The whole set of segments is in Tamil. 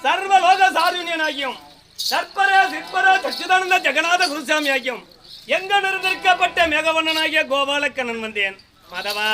சர்வலோக சாருண்யனாகியும் சர்ப்பர சிற்பர சச்சிதானந்த ஜெகநாத குருசாமியாகியும் எங்க நிறுத்தப்பட்ட மேகவண்ணனாகிய கோபாலக்கண்ணன் வந்தேன். மாதவா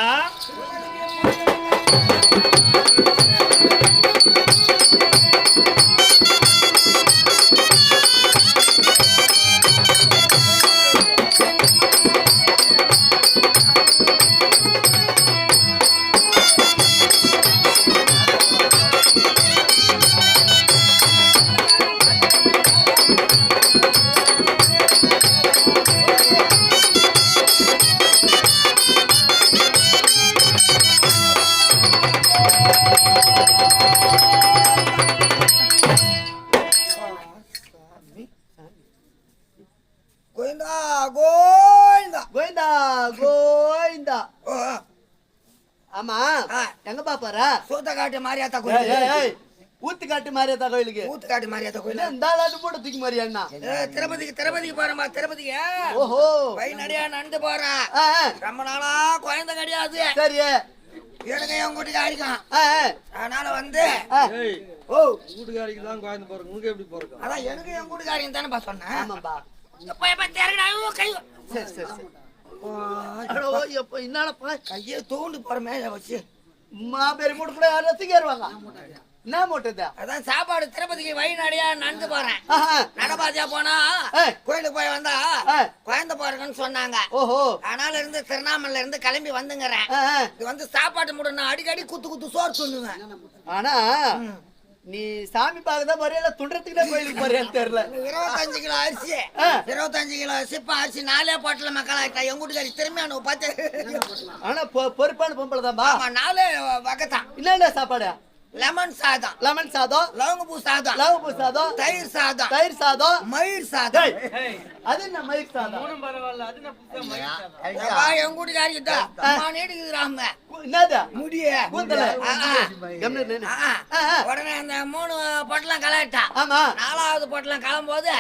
ஊத்துக்காட்டு மாரியாத்தா கோயிலுக்கு ஊத்துக்காட்டு மாரியாத்தா கோயில் இந்த ஆளாட்டு போட்டு தூக்கி மாரியாண்ணா திருப்பதிக்கு போறமா திருப்பதிக்கு. ஓஹோ பையனடியா நடந்து போறா ரொம்ப நாளா குழந்தை கிடையாது. சரி எனக்கு என் கூட்டுக்காரிக்கும் அதனால வந்து ஓ கூட்டுக்காரிக்கு தான் குழந்தை போறேன் உனக்கு எப்படி போறோம் அதான் எனக்கு என் கூட்டுக்காரியும் தானே சொன்னேன். ஆமாப்பா சரி சரி சரி என்னப்பா கையை தோண்டு போற மேல வச்சு மாபெரும் மூட்டு கூட யாரும் ஏறுவாங்க. என்ன மூட்டது அதான் சாப்பாடு திருப்பதிக்கு வழி நடையா நடந்து போறேன். நடபாதியா போனா கோயிலுக்கு போய் வந்தா குழந்தை போறேன்னு சொன்னாங்க. ஓஹோ அதனால இருந்து திருவண்ணாமலையில இருந்து கிளம்பி வந்துங்கிறேன். இது வந்து சாப்பாடு மூடணும் அடிக்கடி குத்து குத்து சோறு சொல்லுவேன். ஆனா நீ சாமி பார்க்கதான் போறியா துண்டத்துக்கு கோயிலுக்கு போறியான்னு தெரியல. 25 கிலோ அரிசி 25 கிலோ சிப்ப அரிசி 4 பாட்டில மக்கள் ஆயிட்டா எங்க வீட்டுக்காரி திரும்பியான பார்த்து. ஆனா பொறுப்பான பொம்பளை தான் 4 வகைத்தான். என்ன சாப்பாடு லெமன் சாதம் லவங்கப்பூ சாதம் தயிர் சாதம் மயிர் சாதம். அது என்ன மயிர் சாதம் என் கூட்டுக்காரிக்கிட்ட நீடுக்குறாங்க என்னது முடிய உடனே அந்த 3 பொட்டலாம் கலாயிட்டா. 4வது பொட்டலாம் கிளம்போது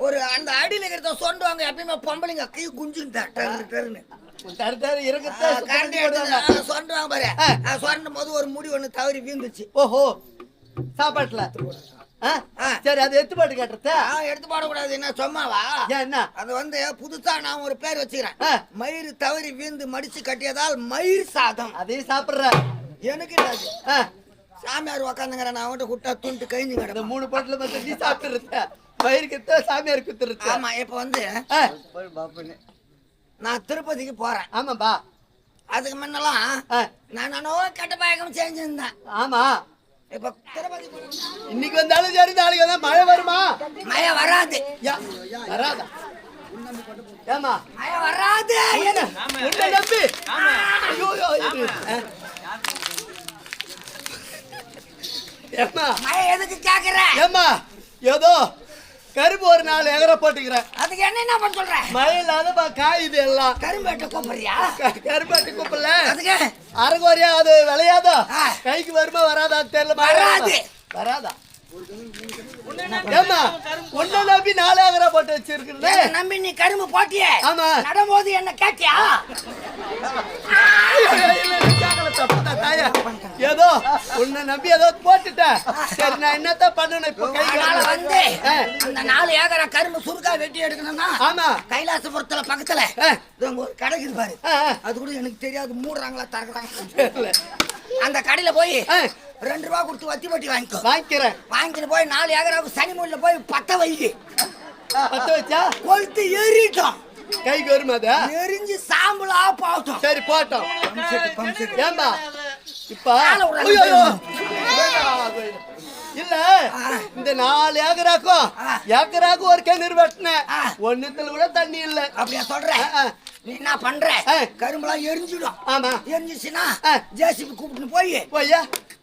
ஒரு அந்த அடியில இருக்கிறத சொல்லுவாங்க எப்பயுமே பொம்பளைங்க கை குஞ்சுன்னு ஒரு முடி ஒண்ணு தவறி வீந்துச்சு. ஓஹோ சாப்பாட்டுல சரி அது எடுத்து பாட்டு கேட்டுறத எடுத்து பாடக்கூடாது. என்ன சொன்னாவா என்ன அது வந்து புதுசா நான் ஒரு பேர் வச்சுக்கிறேன். மயிர் தவறி வீந்து மடிச்சு கட்டியதால் மயிர் சாதம். அதையும் சாப்பிடுற எனக்கு சாமியார் உக்காந்துங்கிற நான் அவன்கிட்ட குட்டா துண்டு கழிஞ்சு கிடந்த 3 பாட்டுல வந்து நீ சாப்பிட்டுருத்த மயிருக்கு சாமியார் குத்துருத்த. ஆமா இப்ப வந்து நான் திருப்பதிக்கு போறேன். ஆமாப்பா அதுக்கு முன்னெல்லாம் நானோ கெட்ட பழக்கம் செஞ்சிருந்தேன். ஆமா இப்ப திருப்பதி இன்னைக்கு வந்தாலும் சரி நாளைக்கு வந்தா மழை வருமா? மழை வராது. வராதா? ஏமா மழை வராது. உன்னை நம்பி ஏமா மழை எதுக்கு கேக்குற? ஏமா ஏதோ கரும்பு ஒரு 4 ஏக்கரை போட்டுக்கிறேன். அதுக்கு என்ன பண்ண சொல்ற? மழை இல்லாத காயுது எல்லாம். கரும்பேட்டை கூப்பிடுறியா? கரும்பாட்டு கூப்பிடல. அதுக்கு அரகுறையா அது விளையாதோ? கைக்கு வருமா வராதா தெரியல. வராது. வராதா? ஏமா உன்னை நம்பி 4 ஏக்கரை போட்டு வச்சிருக்கிறேன். நம்பி நீ கரும்பு போட்டியே. ஆமா. நடும்போது என்ன கேட்டியா? ஏதோ உன்னை நம்பி ஏதோ போட்டுட்டேன். சரி நான் என்னத்தான் பண்ணணும் இப்ப? வந்து அந்த 4 ஏக்கரை கரும்பு சுருக்கா வெட்டி எடுக்கணும்னா ஆமா கைலாசபுரத்துல பக்கத்துல ஒரு கடை இருக்கு பாரு. அது கூட எனக்கு தெரியாது, மூடுறாங்களா திறக்கிறாங்க. அந்த கடையில போய் 2 ரூபா கொடுத்து வத்தி பட்டி வாங்கிக்கிறேன். வாங்கிட்டு போய் 4 ஏக்கராவுக்கு சனி மூலையில போய் பத்த வைக்கு. பத்த வச்சா கொளுத்து எரிட்டோம். கைக்கு வருமா? எரிஞ்சு சாம்பலா போட்டோம். சரி போட்டோம். ஏம்பா இப்ப இல்ல இந்த 4 ஏக்கராக்கும் ஏக்கராக்கும் ஒரு கிணறு வெட்டினேன். ஒண்ணுத்துல கூட தண்ணி இல்ல. அப்படியா சொல்ற? நீ என்ன பண்ற? கரும்புலாம் எரிஞ்சிடும். ஆமா எரிஞ்சிச்சுன்னா ஜேசிபி கூப்பிட்டு போய்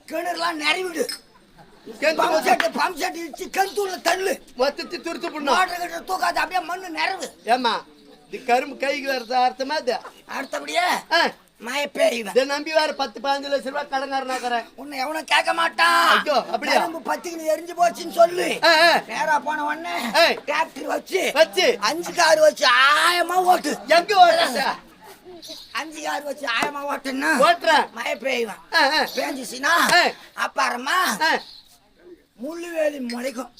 கிணறுலாம் நிறைவிடு. பம்ப் செட் இடிச்சு கருத்தூர்ல தள்ளு. மொத்தத்தை துருத்து பண்ணு. வாட்டர் கட்ட தூக்காது, அப்படியே மண்ணு நிறைவு. ஏமா இது கரும்பு கைக்கு வரது அர்த்தமா? இது அடுத்தபடியே மயப்பேய்வன். இதை நம்பி வேற 10-15 லட்சம் ரூபாய் கடங்காரனாக்குறேன். உன்னை எவனும் கேட்க மாட்டான். அப்படியே கரும்பு பத்திக்கு எரிஞ்சு போச்சுன்னு சொல்லு. நேரா போன உடனே டிராக்டர் வச்சு 5 கார் வச்சு ஆயமா ஓட்டு. எங்க ஓட்ட? 5 கார் வச்சு ஆயமா ஓட்டுன்னா ஓட்டுறேன். மழை பெய்வான். பேஞ்சிச்சுன்னா அப்புறமா முள்ளுவேலி முளைக்கும்.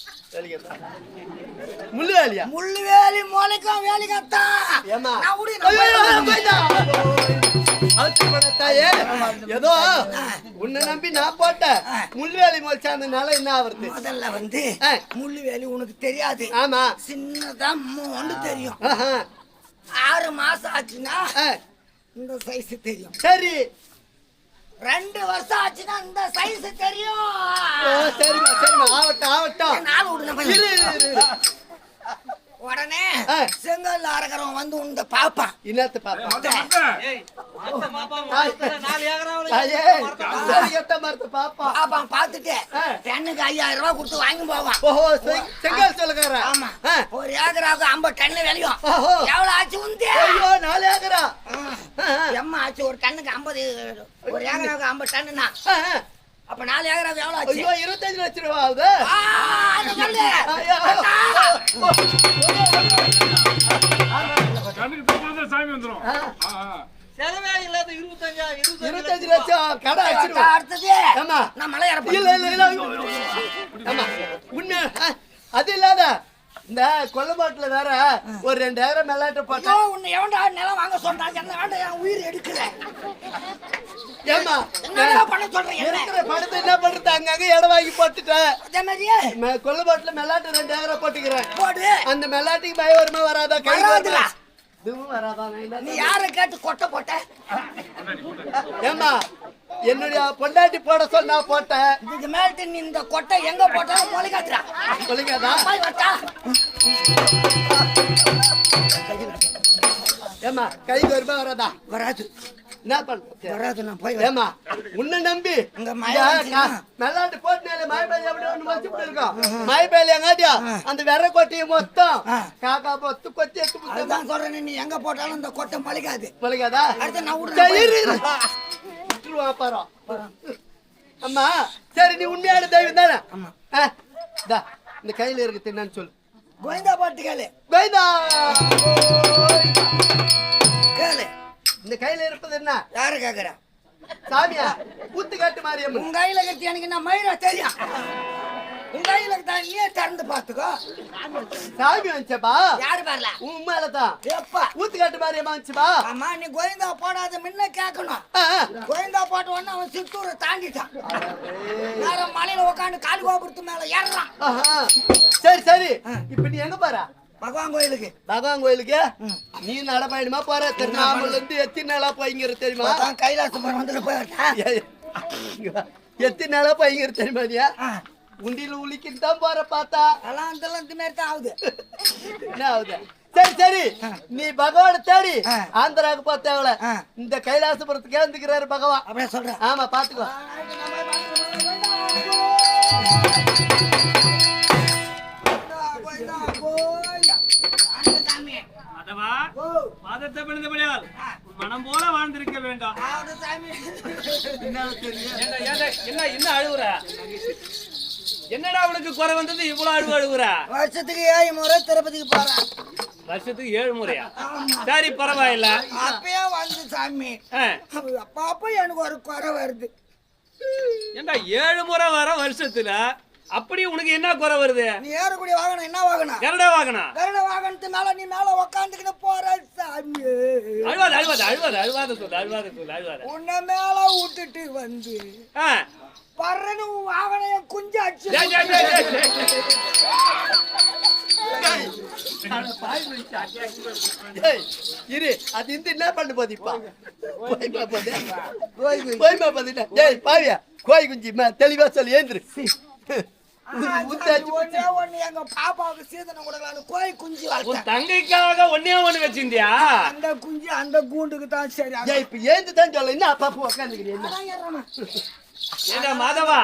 முள்ளுவேலியா? முள்ளுவேலி முளைக்கும். வேலிக்கத்தான் ஏதோ உன்னை நம்பி நான் போட்டேன். முள்ளுவேலி முளைச்சாந்தனால என்ன ஆகுறது? முதல்ல வந்து முள்ளுவேலி உனக்கு தெரியாது. ஆமா சின்னதா ஒண்ணு தெரியும். 6 மாசம் ஆச்சுன்னா இந்த சைஸ் தெரியும். சரி 2 வருஷம் ஆச்சுன்னா இந்த சைஸ் தெரியும். சரிமா சரிமா ஆவட்டும் ஆவட்டும். 4 விடுங்க. உடனே செங்கல் அரைக்கிறவன் வந்து உண்ட பாப்பான். என்னத்த பாப்பான்? பாப்பான் பாத்துட்டு டன்னுக்கு 5000 ரூபாய் கொடுத்து வாங்கி போவான். ஓஹோ செங்கல் சொல்லுக்கார. ஆமா ஒரு ஏக்கராவுக்கு 50 டன் விளையும். எவ்வளவு ஆச்சு உந்து? 4 ஏக்கரா எம்மா ஆச்சு. ஒரு டன்னுக்கு 50, ஒரு ஏக்கராவுக்கு 50 டன்னுனா அப்ப 4 ஏக்கராவுக்கு எவ்வளவு ஆச்சு? 25 லட்சம் ரூபாய் ஆகுது. சாமி வந்துரும். செலவே இல்லாத 25 லட்சம் கடை வச்சிருவோம். அடுத்தது நான் மலை ஏற இல்ல இல்ல இல்ல உண்மை அது இல்லாத இந்த கொல்லப்பாட்டுல வேற ஒரு 2 ஏக்கர் மெல்லாட்ட போட்டோம். உன்னை எவன்டா நிலம் வாங்க சொல்றாங்க? என்ன வேண்டாம், என் உயிர் எடுக்கல. ஏமா என்ன பண்ண சொல்றீங்க? இருக்கிற பணத்தை என்ன பண்றது? அங்கங்க இடம் வாங்கி போட்டுட்டேன். அதே மாதிரியே கொல்லப்பாட்டுல மெல்லாட்டு 2 ஏக்கரை போட்டுக்கிறேன். போடு. அந்த மெல்லாட்டுக்கு பயம் வருமா வராதா? கை வராதுடா. இதுவும் வராதா? நீ யாரை கேட்டு கொட்டை போட்ட? ஏமா என்னுடைய பொண்டாட்டி போட சொன்னா போட்டேன். இதுக்கு மேல நீ இந்த கொட்டை எங்க போட்டாலும் முளைக்காதுடா. முளைக்காதா? ஏமா கைக்கு வருமா வராதா? வராது. என்ன பண்ண வராது. நான் போய் ஏமா உன்னை நம்பி மெல்லாட்டு போட்டு மாயப்பேலி எப்படி ஒண்ணு வச்சுட்டு இருக்கோம். மாயப்பேலி எங்காட்டியா அந்த வெற கொட்டையை மொத்தம் காக்கா பொத்து கொத்தி எடுத்து சொல்றேன். நீ எங்க போட்டாலும் இந்த கொட்டை முளைக்காது. முளைக்காதா? அடுத்து நான் விட்டுருவேன். அம்மா சரி நீ உண்மையான தெய்வம் தானே? இந்த கையில இருக்கு என்னன்னு சொல்லு. கோவிந்தா பாட்டு கேளு. கோவிந்தா கேளு. இந்த கையில இருப்பது என்ன? யாரு கேக்குற? சாமியா ஊத்து காட்டு மாரியம்மன். உங்க கையில கட்டி எனக்கு நான் மயிரா தெரியும். உங்க கையில நீயே திறந்து பாத்துக்கோ. சாமி வந்துச்சப்பா. யாரு பாருல? உண்மையிலதான் எப்பா ஊத்து காட்டு மாரியம்மா வந்துச்சுப்பா. ஆமா நீ கோவிந்தா போடாத முன்ன கேட்கணும். கோவிந்தா போட்ட உடனே அவன் சித்தூரை தாண்டிட்டான். நேரம் மலையில உட்காந்து காலி கோபுரத்து மேல ஏறலாம். சரி சரி இப்ப நீ எங்க பாரு? பகவான் கோயிலுக்கு. பகவான் கோயிலுக்கு நீ நடமாயிடுமா போற? திருநாமல இருந்து எத்தனை நாளா போய்ங்கிற தெரியுமா? கைலாசபுரம் வந்து போயிட்டா எத்தனை நாளா போய்ங்கிற தெரியுமா? நீயா உண்டியில உளிக்கிட்டு தான் போற பார்த்தா எல்லாம் இந்த மாதிரி தான் ஆகுது. என்ன ஆகுது? சரி சரி, நீ பகவான தேடி ஆந்திராவுக்கு பார்த்தவள இந்த கைலாசபுரத்துக்கு ஏந்துக்கிறாரு பகவான். அப்படியே சொல்றேன். ஆமா, பாத்துக்கோ. மனம் போல வாழ்ந்திருக்க வேண்டாம். என்ன அழுகுற? என்னடா உனக்கு குறை வந்தது இவ்வளவு அழுகுற? வருஷத்துக்கு 7 முறை திருப்பதிக்கு போறேன். வருஷத்துக்கு 7 முறையா? சரி, பரவாயில்ல. அப்பயே வந்து சாமி அப்ப எனக்கு ஒரு குறை வருது. ஏண்டா 7 முறை வர வருஷத்துல அப்படி உனக்கு என்ன குறை வருது? நீ ஏறக்கூடிய வாகனம் என்ன வாகனம்? கருட வாகனம். கருட வாகனத்து மேல நீ மேல உக்காந்துக்கிட்டு போற சாமி. அழுவாத அழுவாத அழுவாத அழுவாத சொல்லு, அழுவாத சொல்லு, அழுவாத. உன்னை மேல விட்டுட்டு வந்து பறன்னு வாகனம் குஞ்சு அடிச்சு இரு, அது இந்த என்ன பண்ண போதிப்பா? போய்மா பதில. டேய் பாவியா, கோய் குஞ்சி தெளிவா சொல்லி ஏந்திரு. ஒண்ணு எங்க பாப்பாவுக்கு சீதனம் கொடுக்கலான்னு கோய் குஞ்சு உன் தங்கைக்காக ஒன்னே ஒண்ணு வச்சிருந்தியா? அந்த குஞ்சு அந்த கூண்டுக்கு தான். சரி, இப்ப ஏந்து தான் சொல்ல. என்ன பாப்பு உக்காந்துக்கிறீங்க? ஏண்டா மாதவா,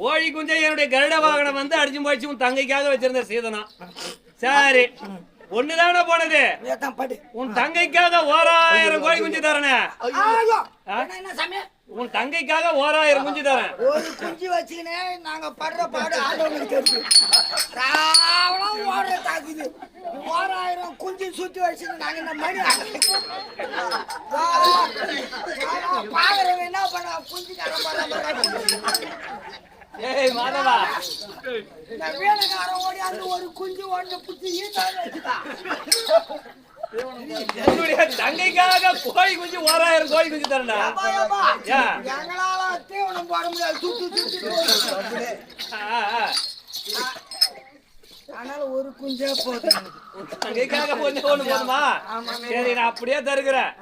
கோழி குஞ்சை என்னுடைய கருட வாகனம் வந்து அடிச்சு போயிடுச்சு. உன் தங்கைக்காக வச்சிருந்த சீதனம். சரி, ஒண்ணுதானே போனது. உன் தங்கைக்காக 1000 கோழி குஞ்சு தரனே. உன் தங்கைக்காக 1000 குஞ்சு தரேன். ஒரு குஞ்சு வச்சுக்கினே நாங்க படுற பாடு ஆண்டவனுக்கு தெரியுது. ஓடுற தாக்குது. 1000 குஞ்சு சுத்தி வச்சுட்டு நாங்க இந்த மணி பாக்குறவங்க என்ன பண்ண குஞ்சு ஏய் மாதவா, வீடுக்காரன் ஓடி அந்த ஒரு குஞ்சு ஒன்று புத்தி என்னுடைய தங்கைக்காக கோழி குஞ்சு 1000 கோழி குஞ்சு தரேன்டா. எங்களால தீவனம் போட முடியாது. சுத்து அதனால ஒரு குஞ்சா போதும். தங்கைக்காக கொஞ்சம் ஒண்ணு போதுமா? சரி, நான் அப்படியே தருகிறேன்.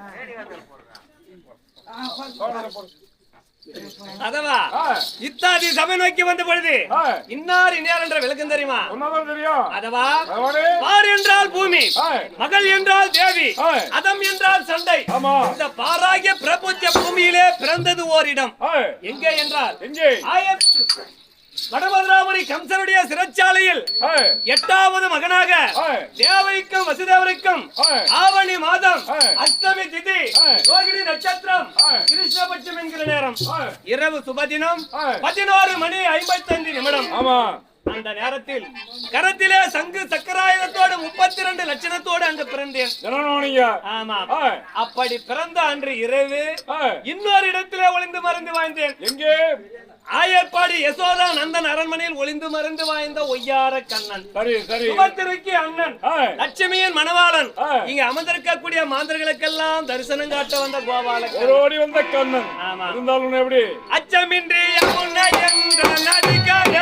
அதவா இத்தாதி சபை நோக்கி வந்த பொழுது இன்னார் இன்னார் என்ற விளக்கம் தெரியுமா? அதவா பார் என்றால் பூமி, மகள் என்றால் தேவி, அதம் என்றால் சண்டை. இந்த பாராகிய பிரபஞ்ச பூமியிலே பிறந்தது ஓரிடம். எங்கே என்றால் வடமதுராபுரி கம்சனுடைய சிறைச்சாலையில் 8வது மகனாக தேவைக்கும் வசுதேவருக்கும் ஆவணி மாதம் அஷ்டமி திதி ரோகிணி நட்சத்திரம் கிருஷ்ணபட்சம் என்கிற நேரம் இரவு சுபதினம் 11:55 அந்த நேரத்தில் கரத்திலே சங்கு சக்கராயுதத்தோடு 32 லட்சணத்தோடு அங்கு பிறந்தேன். ஆமா, அப்படி பிறந்த அன்று இரவு இன்னொரு இடத்திலே ஒளிந்து மறைந்து வாழ்ந்தேன். எங்கே? ஆயர்பாடி யசோதா நந்தன் அரண்மனையில் ஒளிந்து மறைந்து வாழ்ந்த ஒய்யார கண்ணன். சுபத்திரைக்கு அண்ணன், லட்சுமியின் மணவாளன், இங்க அமர்ந்திருக்கக்கூடிய மாந்தர்களுக்கெல்லாம் தரிசனம் காட்ட வந்த கோபாலன் ஓடி வந்த கண்ணன். ஆமா, இருந்தாலும் எப்படி அச்சமின்றி யமுனை என்ற நதிக்காக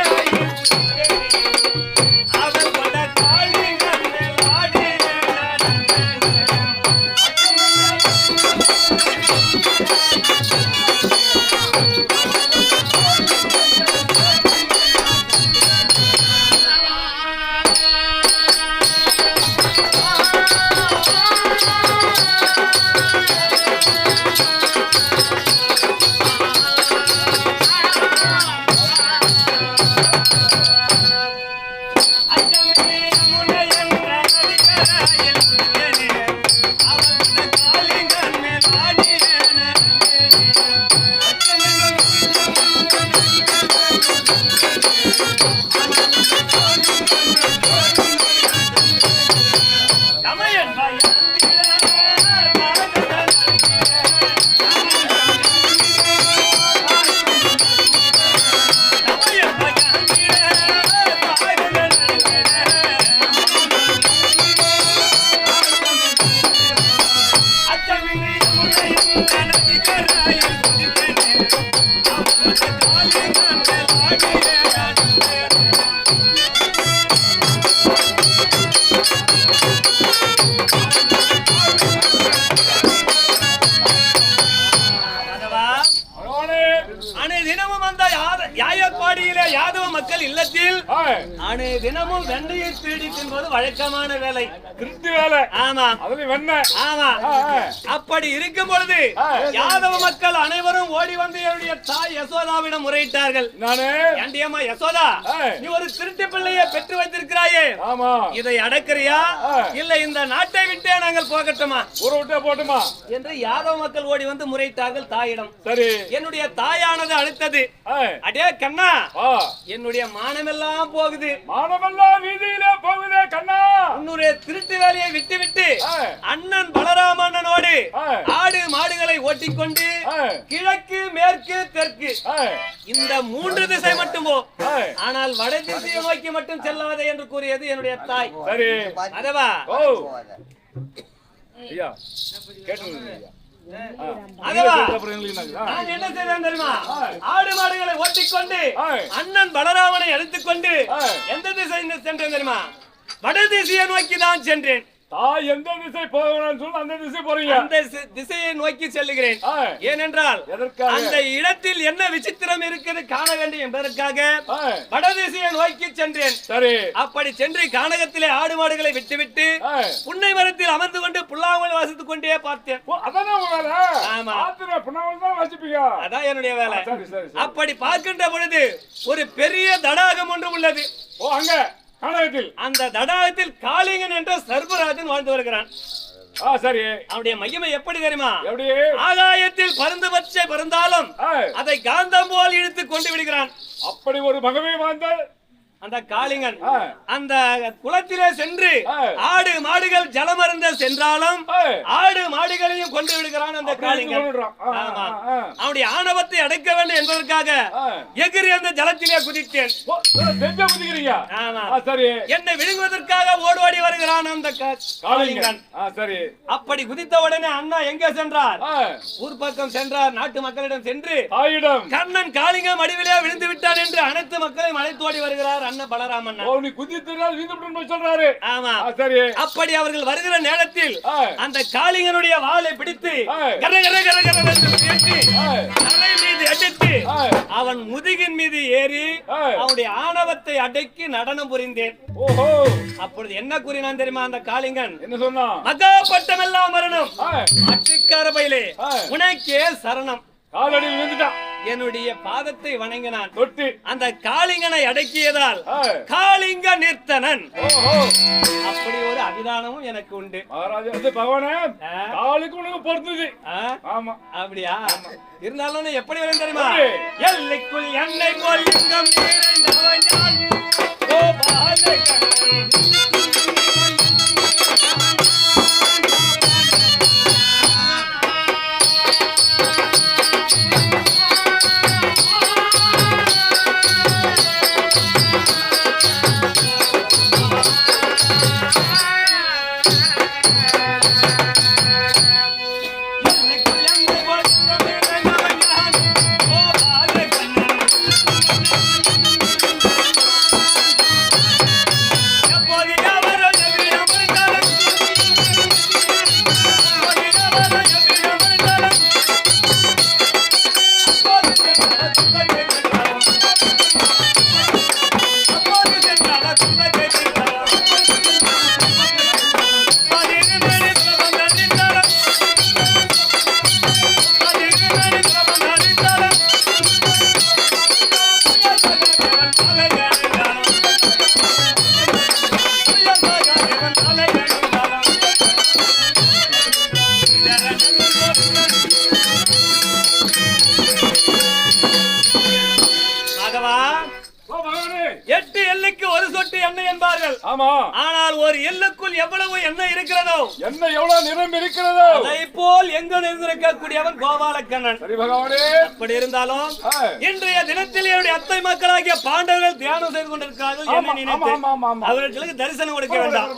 அவன் கொண்ட காளி கண்ணன் ஆடி தினமும் அந்த யாயப்பாடியிலே யாதவ மக்கள் இல்லத்தில் தினமும் வெண்ணையை திருடி தின்பது வழக்கமான வேலை. திருட்டு வேலை. ஆமா, அதுல வெண்ணெய். ஆமா. அப்படி இருக்கும் பொழுது யாதவ மக்கள் அனைவரும் ஓடி வந்து என்னுடைய தாய் யசோதாவிடம் முறையிட்டார்கள். ஏண்டியம்மா யசோதா, நீ ஒரு திருட்டு பிள்ளையை பெற்று வைத்திருக்கிறாயே, ஆமா, இதை அடக்குறியா இல்ல இந்த நாட்டை விட்டே நாங்கள் போகட்டுமா, ஊரை விட்டே போட்டுமா என்று யாதவ மக்கள் ஓடி வந்து முறையிட்டார்கள் தாயிடம். சரி. என்னுடைய தாயானது அழுத்தது, அடே கண்ணா, என்னுடைய மானமெல்லாம் போகுது, மானமெல்லாம் வீதியிலே போகுதே கண்ணா. உன்னுடைய திருட்டு வேலையை விட்டு விட்டு அண்ணன் பலராமண்ணனோடு ஆடு மாடுகளை ஓட்டிக்கொண்டு கிழக்கு மேற்கு தெற்கு இந்த 3 திசை மட்டும் போ, ஆனால் வட திசையை நோக்கி மட்டும் செல்லாதே என்று கூறியது என்னுடைய தாய். சரி. அதவா ஐயா கேட்டுங்க. நான் என்ன செய்தேன் தெரியுமா, ஆடு மாடுகளை ஓட்டிக்கொண்டு அண்ணன் பலராமனை அழைத்துக் கொண்டு எந்த திசை சென்றேன் தெரியுமா, வட திசையை நோக்கி தான் சென்றேன். தாய் எந்த திசை போகணும்னு சொல்லி அந்த திசை போறீங்க. அந்த திசையை நோக்கி செல்லுகிறேன். ஏனென்றால் அந்த இடத்தில் என்ன விசித்திரம் இருக்குது காண வேண்டும் என்பதற்காக வட திசையை நோக்கி சென்றேன். சரி. அப்படி சென்று கானகத்திலே ஆடு மாடுகளை விட்டுவிட்டு புன்னை மரத்தில் அமர்ந்து கொண்டு புல்லாமல் வாசித்துக் கொண்டே பார்த்தேன். அதான் என்னுடைய வேலை. அப்படி பார்க்கின்ற பொழுது ஒரு பெரிய தடாகம் ஒன்று உள்ளது. அந்த தடாகத்தில் காளிங்கன் என்ற சர்வராஜன் வாழ்ந்து வருகிறான். சரி. அவருடைய மகிமை எப்படி தெரியுமா, ஆகாயத்தில் பருந்து பச்சை பறந்தாலும் அதை காந்தம் போல் இழுத்து கொண்டு விடுகிறான். அப்படி ஒரு மகிமை வாழ்ந்த அந்த காளிங்கன் அந்த குளத்திலே சென்று ஆடு மாடுகள் ஜலமருந்த சென்றாலும் ஆடு மாடுகளையும் கொண்டு விடுகிறான் அந்த காளிங்கன். அவனுடைய ஆணவத்தை அடைக்க வேண்டும் என்பதற்காக எகிரி அந்த ஜலத்திலே குதித்தேன். என்னை விழுங்குவதற்காக ஓடி வருகிறான் அந்த காளிங்கன். அப்படி குதித்த உடனே அண்ணா எங்கே சென்றார், ஊர் பக்கம் சென்றார். நாட்டு மக்களிடம் சென்று கண்ணன் காளிங்கம் அடிவிலே விழுந்து விட்டான் என்று அனைத்து மக்களையும் அழைத்து ஓடி வருகிறார் அண்ணன் பலராமன். அப்படி அவர்கள் வருகிற நேரத்தில் அந்த காளிங்கனுடைய வாளை பிடித்து தலை மீது அடித்து அவன் முதுகின் மீது ஏறி அவனுடைய ஆணவத்தை அடக்கி நடனம் புரிந்தேன். அப்பொழுது என்ன கூறினான் தெரியுமா அந்த காளிங்கன், என்ன சொன்னான், மகாபட்டம் எல்லாம் மரணம் அட்டுக்கார பயிலே உனக்கே சரணம். காலடியில் விழுந்துட்டான். என்னுடைய பாதத்தை வணங்கினான். தொட்டு அந்த காளிங்கனை அடக்கியதால் காளிங்க நிர்த்தனன். அப்படி ஒரு அபிதானமும் எனக்கு உண்டு. பகவானே காலுக்கு உனக்கு பொறுத்தது. ஆமா, அப்படியா? இருந்தாலும் எப்படி வரும் தெரியுமா, எல்லைக்குள் எண்ணெய் போல் லிங்கம் நிறைந்தவன் யான் கோபாலகண்ணன். ஆனால் ஒரு எல்லுக்குள் எவ்வளவு எண்ணெய் இருக்கிறதோ, எண்ணெய் எவ்வளவு நிறம் இருக்கிறதோ அதை போல் எங்கு நிறைந்திருக்கக்கூடியவன் கோபாலக்கண்ணன். அப்படி இருந்தாலும் இன்றைய தினத்தில் என்னுடைய அத்தை மக்களாகிய பாண்டவர்கள் தியானம் செய்து கொண்டிருக்கிறார்கள். என்ன நினைத்து அவர்களுக்கு தரிசனம் கொடுக்க வேண்டாம்.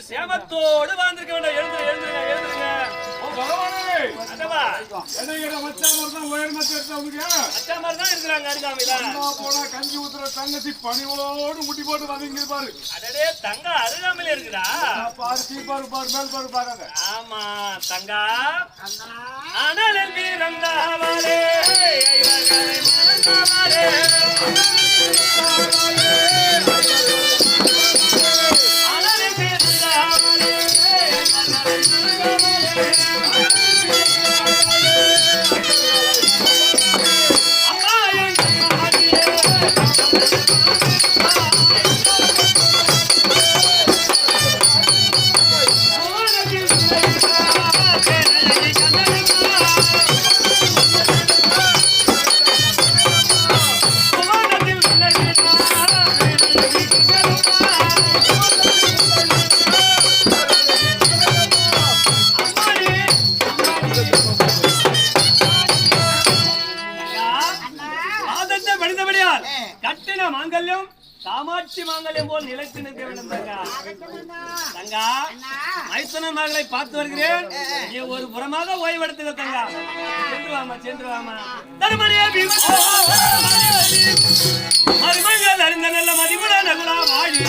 சேமத்தோடு வாழ்ந்திருக்க வேண்டாம். எழுந்துருங்க எழுந்துருங்க எழுந்துருங்க. கஞ்சி ஊத்துற தங்கச்சி பணிவோடு முட்டி போட்டு வந்து பாரு. அடடே தங்க அருகாமையில இருக்குடா. பாரு பாரு பாரு மேல் பாரு பாருங்க. ஆமா தங்கா ஆனால் வீரந்தாவாலே ஐவர்களை மறந்தாவாலே காமாட்சி மாங்கல்யம் போல் நிலைத்து நிற்க வேண்டும் தங்கா. தங்கா, மைத்துனர் மகளை பார்த்து வருகிறேன். நீ ஒரு புறமாக ஓய்வெடுத்துக்க தங்கா. சென்று வாமா. தருமணியே மருமகள் அறிந்த நல்ல மதிமுட நகுலா வாழி.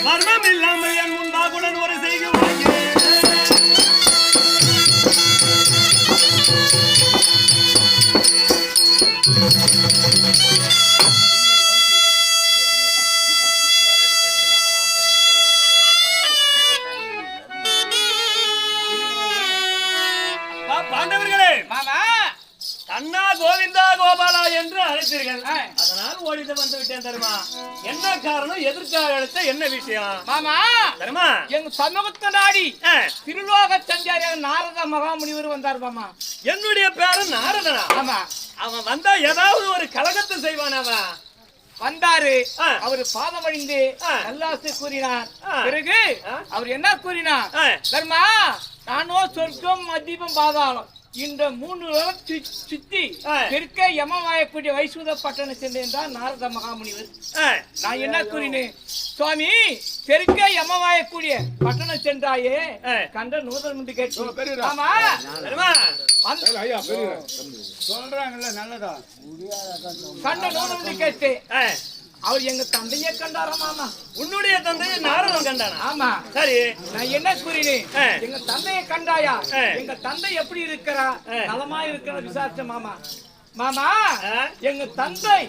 மர்மம் இல்லாமல் என் முன்பாகுடன் ஒரு செய்கை பாண்டவர்களே, கண்ணா கோவிந்தா கோபாலா என்று அழைத்தீர்கள். அதனால் ஓடிட்டு வந்து விட்டேன் தருமா. என்ன காரணம், எதற்காக அழைத்த, என்ன விஷயம் மாமா? தருமா, எங்க சமூகத்தை நாடி திருலோக சஞ்சாரியாக நாரத மகாமுனிவர் வந்தார் மாமா. என்னுடைய பேரு நாரதனா? ஆமா. அவன் வந்தா ஏதாவது ஒரு கலகத்தை செய்வான். அவன் வந்தாரு, அவரு பாதம் அணிந்து நல்லாசை கூறினார். பிறகு அவர் என்ன கூறினார்? தர்மா, நானோ சொர்க்கம் மத்தியம் பாதாளம் இந்த 3 சுத்தி தெற்க யமவாயக்கூடிய வைசுத பட்டணம் சென்றேன் நாரத மகாமுனிவர். நான் என்ன கூறினேன்? சுவாமி, தெற்க யமவாயக்கூடிய பட்டணம் சென்றாயே கண்ட நூதன் என்று கேட்டு. ஆமா சொல்றாங்கல்ல, நல்லதா கண்ட நூதன் என்று கேட்டு. அவர் எங்க தந்தையை கண்டாரா மாமா? உன்னுடைய தந்தையை நாரதன் கண்டானா? ஆமா. சரி, நான் என்ன கூறினேன்? எங்க தந்தையை கண்டாயா? எங்க தந்தை எப்படி இருக்கிறா? நலமா இருக்கிற விசாரிச்ச மாமா. மாமா, எங்க தந்தை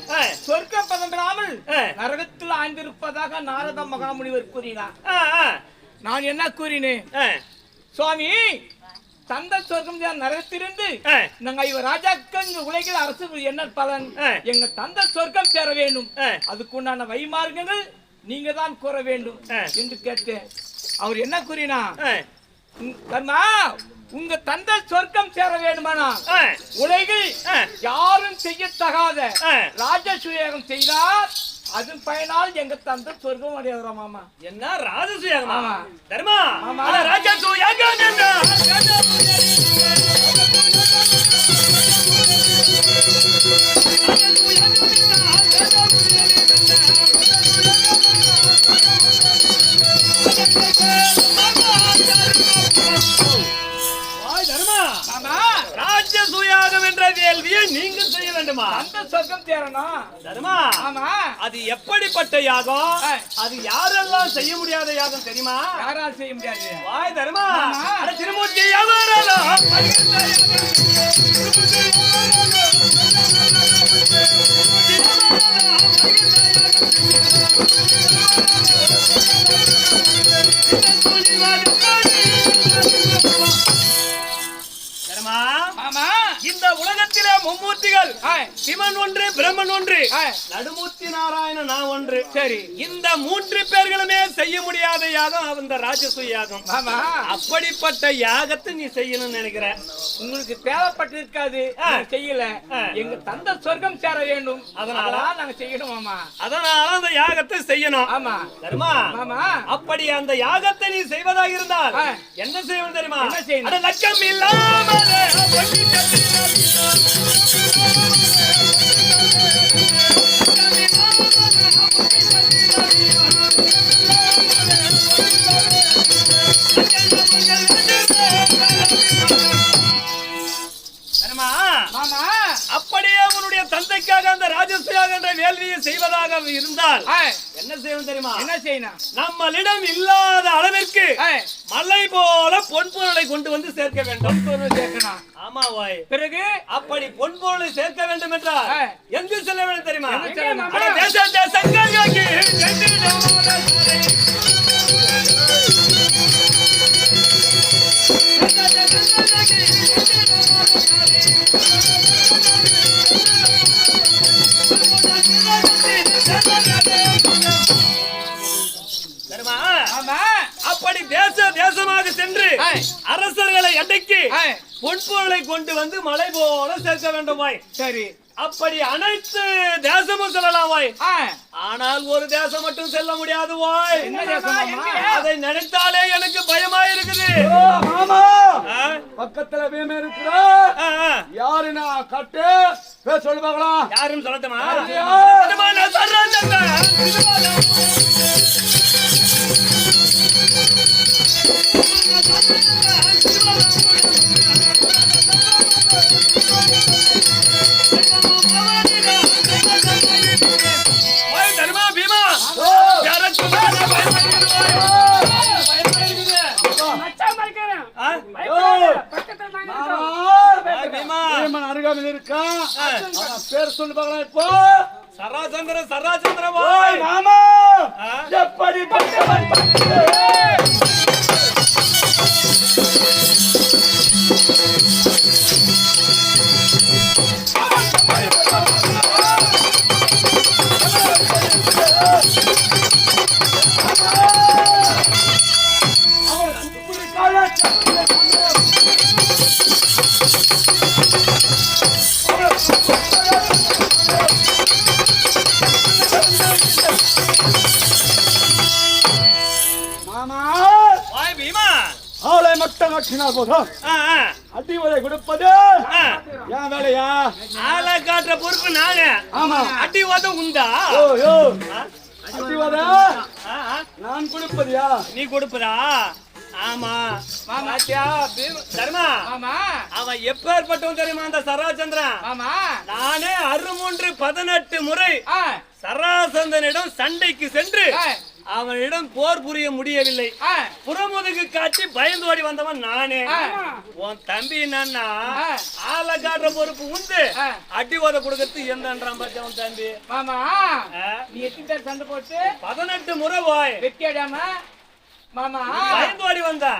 சொர்க்க பதம் பெறாமல் நரகத்தில் ஆய்ந்திருப்பதாக நாரத மகாமுனிவர் கூறினார். நான் என்ன கூறினேன்? சுவாமி, தந்தை சொர்க்கம் நரகத்திலிருந்து நாங்க இவர் ராஜாக்கள் உலகில் அரசு என்ன பலன்? எங்க தந்தை சொர்க்கம் சேர வேண்டும், அதுக்குண்டான வைமார்க்கங்கள் நீங்க தான் கூற வேண்டும் என்று கேட்டேன். அவர் என்ன கூறினா? கர்மா, உங்க தந்தை சொர்க்கம் சேர வேண்டுமானா உலகில் யாரும் செய்யத்தகாத ராஜசூயகம் செய்தார், அது பயனால் எங்க தந்தை சொர்க்கம் அடையாதா மாமா. என்ன ராஜசூயகமா? ஆமா. தர்மா, ராஜசூயகம் என்ன? ராஜசூயாகம் என்ற வேள்வியை நீங்க செய்ய வேண்டுமா? அந்த சொர்க்கம் சேரணும். தர்மா, ஆமா. அது எப்படிப்பட்ட யாகம்? அது யாரெல்லாம் செய்ய முடியாத யாகம் தெரியுமா? யாரால் செய்ய முடியாது? வாய் தர்மா, திருமூர்த்தி யாவரெல்லாம் இந்த உலகத்திலே மும்மூர்த்திகள், சிவன் ஒன்று, பிரம்மன் ஒன்று, நடுமூர்த்தி நாராயணன் நான் ஒன்று. சரி, இந்த 3 பேர்களுமே செய்ய முடியாத யாகம் அந்த ராஜசூய யாகம். அப்படிப்பட்ட யாகத்தை நீ செய்யணும்னு நினைக்கிற. உங்களுக்கு தேவைப்பட்டு இருக்காது, செய்யல. எங்க தந்தை சொர்க்கம் சேர வேண்டும், அதனால நாங்க செய்யணும் மாமா. அதனால அந்த யாகத்தை செய்யணும். ஆமா. தர்மா, அப்படி அந்த யாகத்தை நீ செய்வதாக இருந்தால் என்ன செய்யணும் தெரியுமா? என்ன செய்யணும்? லட்சம் இல்லாமலே அப்படியே உன்னுடைய தந்தைக்காக அந்த ராஜசூயாக என்ற வேள்வியை செய்வதாக இருந்தால் என்ன செய்யணும் தெரியுமா? என்ன செய்யணும்? நம்மளிடம் இல்லாத அளவிற்கு மலை போல பொன்பொருளை கொண்டு வந்து சேர்க்க வேண்டும். சேர்க்கணும். ஆமா வாய். பிறகு அப்படி பொன்பொருளை சேர்க்க வேண்டும் என்றால் எங்கு செல்ல வேண்டும் தெரியுமா? அப்படி தேசமாக சென்று அரசர்களை அடக்கி பொன்பொருளை கொண்டு வந்து மலை போல சேர்க்க வேண்டும் வாய். சரி. அப்படி அனைத்து தேசமும் செல்லலாம் வாய். ஆனால் ஒரு தேசம் மட்டும் செல்ல முடியாது வாய். அதை நினைத்தாலே எனக்கு பயமா இருக்குது. மாமா பக்கத்துல வீமே இருக்கிறா யாரு நான் கட்டு பேச சொல்லு பார்க்கலாம். யாருன்னு சொல்லட்டுமா? அருகாமையில் இருக்கா பேர் சொல்லு பார்க்கலாம். இப்போ சராசந்திர சராசந்திர மாமா எப்படி அவளை மட்டும் கட்டினா போதும். அடிவதை கொடுப்பது என் வேலையா? ஆளை காட்டுற பொறுப்பு நானே. ஆமா. அடிவதை உண்டா? அடிவதை நான் கொடுப்பதியா? நீ கொடுப்பதா? ஆமா. தர்மா அவன் எப்பேற்பட்டவன் தெரியுமா அந்த சராசந்திரன்? நானே 618 முறை சராசந்தனிடம் சண்டைக்கு சென்று அவனிடம் போர் புரிய முடியவில்லை. புறமுதுகு காட்டி பயந்து ஓடி வந்தவன் நானே. உன் தம்பி என்னன்னா ஆளை காட்டுற பொறுப்பு உண்டு, அடி ஓத கொடுக்கறது என்னன்றான் பாத்தியா உன் தம்பி. நீ எத்தனை சண்டை போட்டு 18 முறை போய் வெட்டியாடாம மாமா பயந்து ஓடி வந்தா.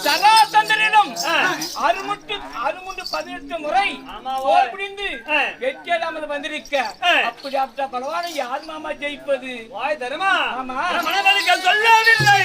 சராசந்தனிடம் 18 முறை போர் புரிந்து வெற்றியடாமல் வந்திருக்க அப்படி அப்படி பலவான யார் மாமா ஜெயிப்பது? வாய் தருமா ஆமா மனவழிகள் சொல்லவில்லை.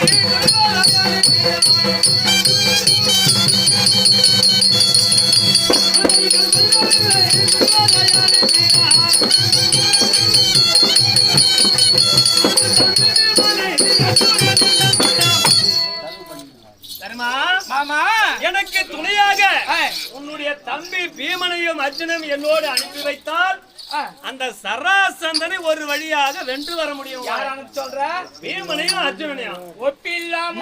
எனக்கு துணையாக உன்னுடைய தம்பி பீமனையும் அர்ஜுனையும் என்னோடு அனுப்பி வைத்தால் அந்த சராசந்தனை ஒரு வழியாக வென்று வர முடியும். யாரானு சொல்ற? பீமனையும் அர்ஜுனனையும் ஒப்பில்லாம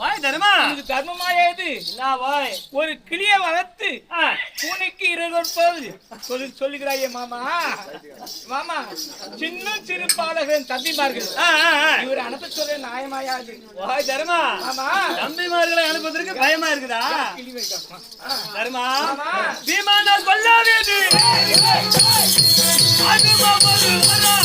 வாய் தர்மா இது தர்மமாயா இது நான் வாய் ஒரு கிளியை வளர்த்து பூனைக்கு இருப்பது சொல்லுகிறாயே மாமா மாமா சின்ன சிறு பாலகன் தம்பிமார்கள் இவர் அனுப்ப சொல்ற நியாயமாயா இது வாய் தர்மா மாமா தம்பிமார்களை அனுப்புவதற்கு பயமா இருக்குதா கிளி வைக்கமா தர்மா பீமானா கொல்லாதேது அது மாமரு வரா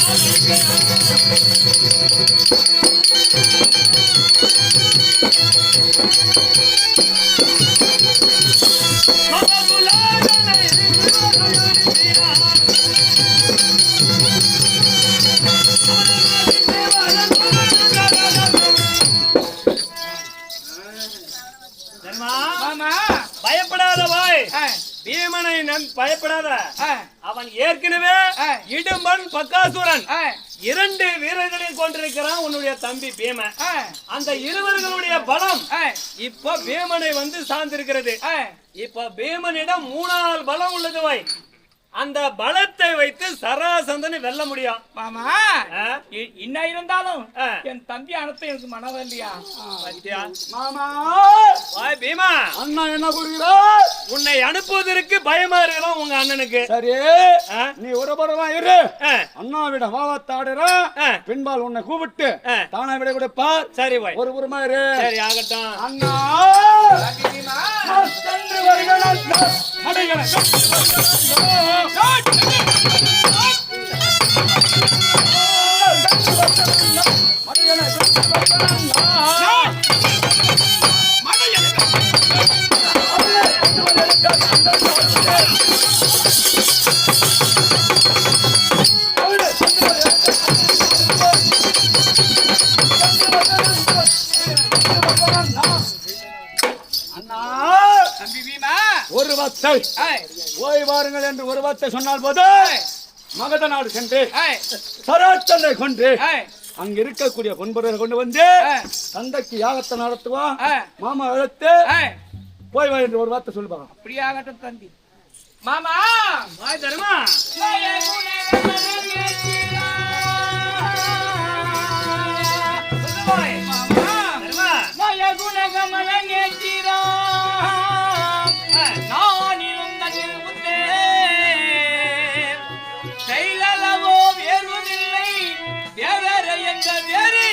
பயப்படாத வாய் பீமனை பயப்படாத அவன் ஏற்கனவே இடும்பன் பக்காசுரன் 2 வீரர்களையும் கொண்டிருக்கிறான் உன்னுடைய தம்பி பீமன் அந்த இருவர்களுடைய பலம் இப்ப பீமனை வந்து சார்ந்திருக்கிறது இப்ப பீமனிடம் 3 பலம் உள்ளது வாய் அந்த பலத்தை வைத்து சராசந்தனை வெல்ல முடியும் மாமா என்ன இருந்தாலும் என் தம்பி அனுப்ப எனக்கு மனவ இல்லையா மாமா வாய் பீமா அண்ணா என்ன கூறுகிறார் உன்னை அனுப்புவதற்கு பயமா இருக்கலாம் உங்க அண்ணனுக்கு சரி நீ ஒருபுறமா இரு அண்ணாவிட வாவத்தாடுற பின்பால் உன்னை கூப்பிட்டு தானா விட கொடுப்பார் சரி வாய் ஒரு புறமா இரு சரி ஆகட்டும் அண்ணா சென்று வருகிறேன் அடைகிறேன் ஒரு வார்த்தை ஓய் வாருங்கள் என்று ஒரு வார்த்தை சொன்னால் போது மகத நாடு சென்று சராச்சனை கொண்டு அங்க இருக்கக்கூடிய பொன்பொருளை கொண்டு வந்து தந்தைக்கு யாகத்தை நடத்துவான் மாமா அழைத்து போய் வா என்று ஒரு வார்த்தை சொல்லுவாங்க அப்படியாகட்டும் தம்பி மாமா வாய் தருமா நான் இருந்ததில் முன்னே செயலவோ வேறுவதில்லை வேற என்ற வேறு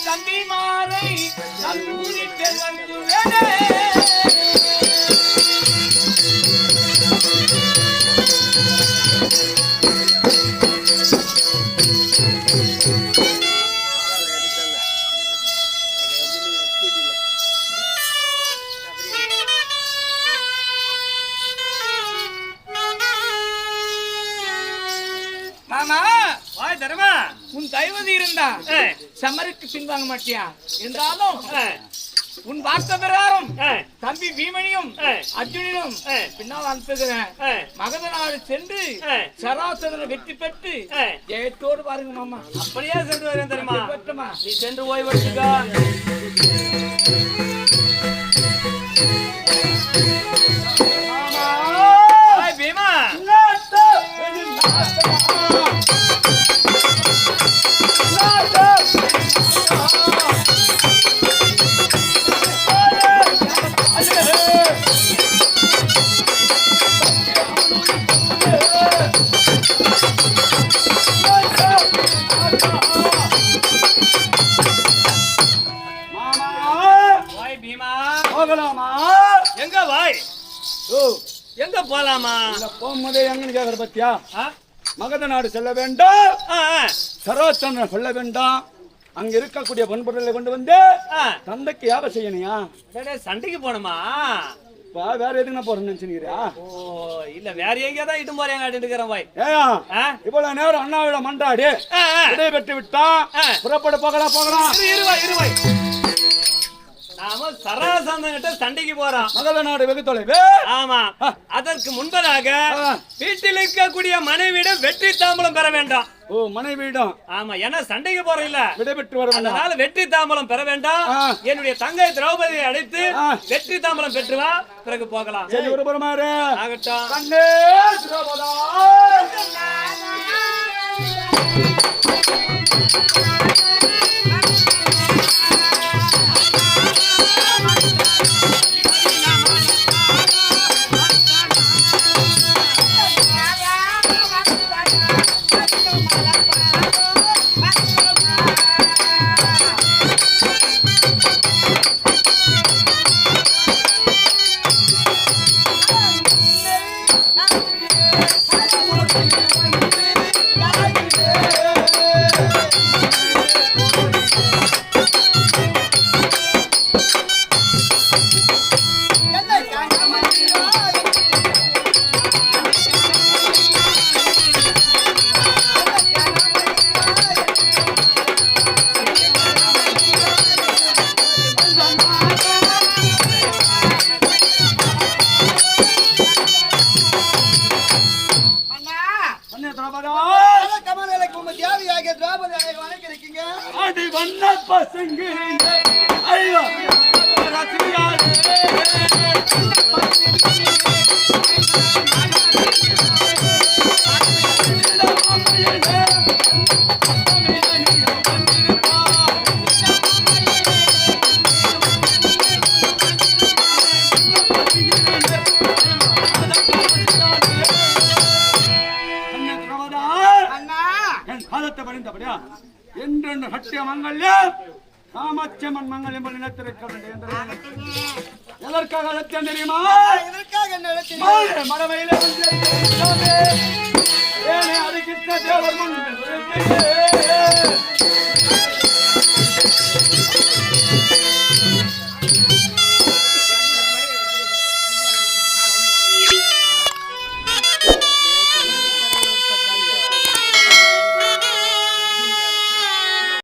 தம்பி மாறை நம்பூரி பெருந்து மாமா வாய் தருமா உன் தைவதி இருந்தா சமருக்கு பின்வாங்க மாட்டியா என்றாலும் உன் வார்த்தை பிரகாரம் தம்பி பீமனியும் அர்ஜுனியும் பின்னால் அனுப்புகிறேன் மகத நாடு சென்று சராசரனை வெற்றி பெற்று ஜெயத்தோடு பாருங்க மாமா அப்படியே சென்று வரேன் தெரியுமா பெற்றமா நீ சென்று ஓய்வெடுத்துக்கோ பீமா எங்க வாய் எங்க போலாமா போகும்போதே எங்கன்னு கேக்குற பத்தியா மகத நாடு செல்ல வேண்டாம் சரோச்சனை சொல்ல வேண்டாம் அங்க இருக்கக்கூடிய பொன்பொருளை கொண்டு வந்து தந்தைக்கு யாபம் செய்யணையா சண்டைக்கு போனோமா இப்ப வேற எதுக்கு போறேன்னு நினைச்சுக்கிறியா? ஓ இல்ல வேற எங்கேயா தான் இட்டு போறேன் காட்டிட்டு இருக்கிறேன் பாய். ஏயா இவ்வளவு நேரம் அண்ணாவிட மன்றாடி விடை பெற்று விட்டான். புறப்பட போகலாம். இருவாய் நாம சராசந்தங்கிட்ட சண்டைக்கு போறோம். மகள நாடு வெகு தொலைவு. ஆமா, அதற்கு முன்பதாக வீட்டில் இருக்கக்கூடிய மனைவியிடம் வெற்றி தாம்பலம் பெற வேண்டாம். ஓ மனைவியிடம்? ஆமா, ஏன்னா சண்டைக்கு போறோம் இல்ல, விடை பெற்று வர வேண்டாம். அதனால வெற்றி தாம்பலம் பெற வேண்டாம். என்னுடைய தங்கை திரௌபதியை அழைத்து வெற்றி தாம்பலம் பெற்று வா, பிறகு போகலாம். சரி ஒரு புறமாறு ஆகட்டும். கண்ணே திரௌபதா அடி வண்ண பசங்க ஐயோ காலத்தை பறிந்தபடியா என்றென்று சத்திய மங்கல்யம் காமாட்சியம்மன் மங்கல்யம் நினைத்திருக்க வேண்டும். எதற்காக அழைத்தேன் தெரியுமா? மடமையில ஏனே அதுக்கிட்ட தேவர் முன்